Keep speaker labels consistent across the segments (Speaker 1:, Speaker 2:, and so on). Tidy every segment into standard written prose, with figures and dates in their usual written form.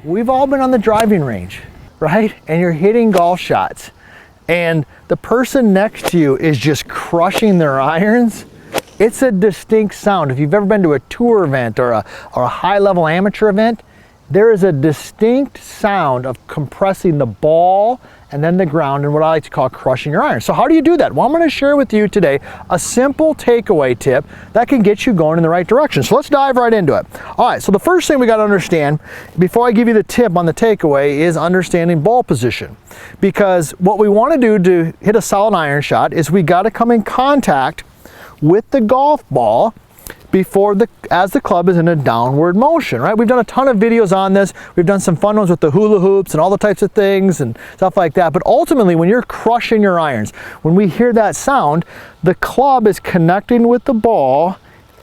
Speaker 1: we've all been on the driving range, right? And you're hitting golf shots and the person next to you is just crushing their irons. It's a distinct sound. If you've ever been to a tour event or a high-level amateur event, there is a distinct sound of compressing the ball and then the ground and what I like to call crushing your iron. So how do you do that? Well, I'm going to share with you today a simple takeaway tip that can get you going in the right direction. So let's dive right into it. All right, so the first thing we got to understand before I give you the tip on the takeaway is understanding ball position. Because what we want to do to hit a solid iron shot is we got to come in contact with the golf ball as the club is in a downward motion, right? We've done a ton of videos on this. We've done some fun ones with the hula hoops and all the types of things and stuff like that. But ultimately, when you're crushing your irons, when we hear that sound, the club is connecting with the ball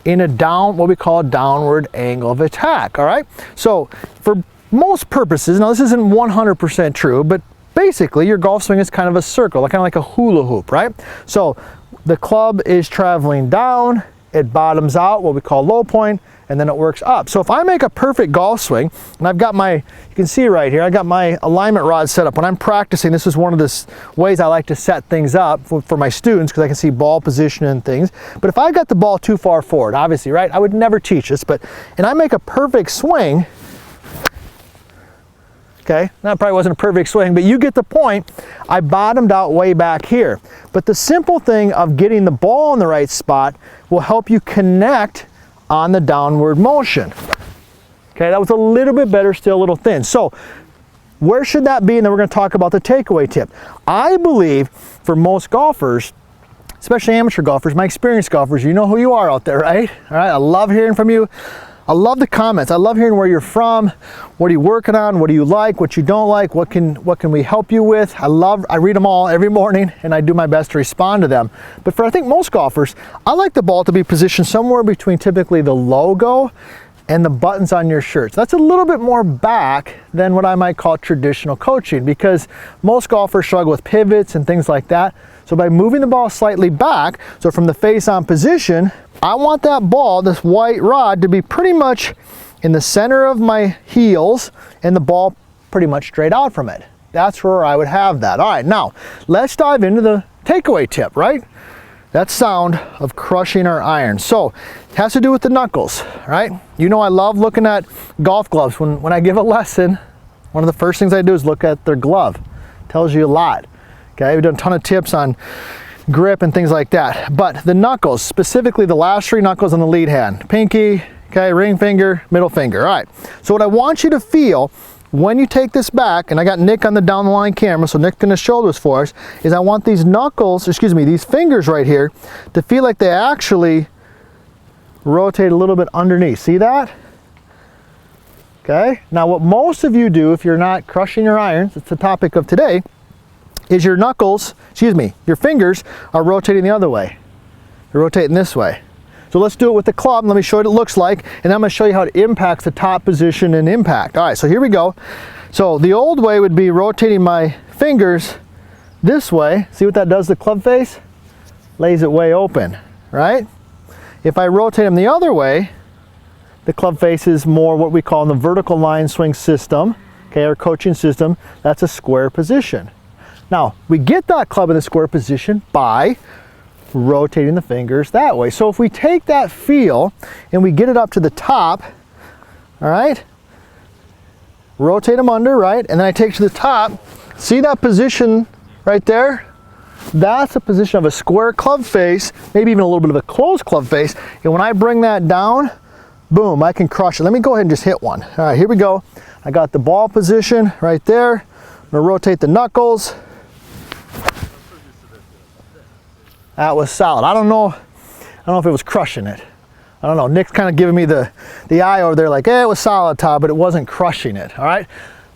Speaker 1: in what we call a downward angle of attack, all right? So for most purposes, now this isn't 100% true, but basically your golf swing is kind of a circle, kind of like a hula hoop, right? So the club is traveling down, it bottoms out, what we call low point, and then it works up. So if I make a perfect golf swing, and I've got you can see right here, I got my alignment rod set up. When I'm practicing, this is one of the ways I like to set things up for my students because I can see ball position and things. But if I got the ball too far forward, obviously, right, I would never teach this, and I make a perfect swing, okay, that probably wasn't a perfect swing, but you get the point. I bottomed out way back here. But the simple thing of getting the ball in the right spot will help you connect on the downward motion. Okay, that was a little bit better, still a little thin. So where should that be? And then we're going to talk about the takeaway tip. I believe for most golfers, especially amateur golfers, my experienced golfers, you know who you are out there, right? All right, I love hearing from you. I love the comments. I love hearing where you're from, what are you working on, what do you like, what you don't like, what can we help you with. I read them all every morning and I do my best to respond to them. But for I think most golfers, I like the ball to be positioned somewhere between typically the logo and the buttons on your shirts. That's a little bit more back than what I might call traditional coaching because most golfers struggle with pivots and things like that. So by moving the ball slightly back, so from the face on position, I want that ball, this white rod, to be pretty much in the center of my heels and the ball pretty much straight out from it. That's where I would have that. All right, now let's dive into the takeaway tip, right? That sound of crushing our irons. So it has to do with the knuckles, right? You know I love looking at golf gloves. When I give a lesson, one of the first things I do is look at their glove. Tells you a lot. Okay, we've done a ton of tips on grip and things like that. But the knuckles, specifically the last three knuckles on the lead hand, pinky, okay, ring finger, middle finger. All right, so what I want you to feel when you take this back, and I got Nick on the down the line camera, so Nick's gonna show this for us, is I want these these fingers right here to feel like they actually rotate a little bit underneath. See that? Okay, now what most of you do if you're not crushing your irons, it's the topic of today, is your your fingers are rotating the other way. They're rotating this way. So let's do it with the club. Let me show you what it looks like, and I'm going to show you how it impacts the top position and impact. All right, so here we go. So the old way would be rotating my fingers this way. See what that does to the club face? Lays it way open, right? If I rotate them the other way, the club face is more what we call in the vertical line swing system, okay, our coaching system. That's a square position. Now, we get that club in the square position by rotating the fingers that way. So if we take that feel and we get it up to the top, all right, rotate them under, right, and then I take to the top, see that position right there? That's a position of a square club face, maybe even a little bit of a closed club face, and when I bring that down, boom, I can crush it. Let me go ahead and just hit one. All right, here we go. I got the ball position right there. I'm gonna rotate the knuckles. That was solid. I don't know if it was crushing it. I don't know. Nick's kind of giving me the eye over there like, it was solid, Todd, but it wasn't crushing it, all right?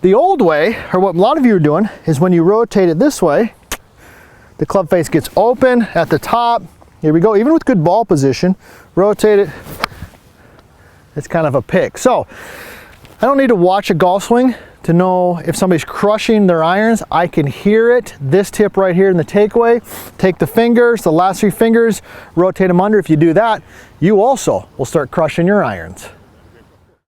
Speaker 1: The old way, or what a lot of you are doing, is when you rotate it this way, the club face gets open at the top. Here we go. Even with good ball position, rotate it. It's kind of a pick. So I don't need to watch a golf swing to know if somebody's crushing their irons. I can hear it. This tip right here in the takeaway, take the fingers, the last three fingers, rotate them under. If you do that, you also will start crushing your irons.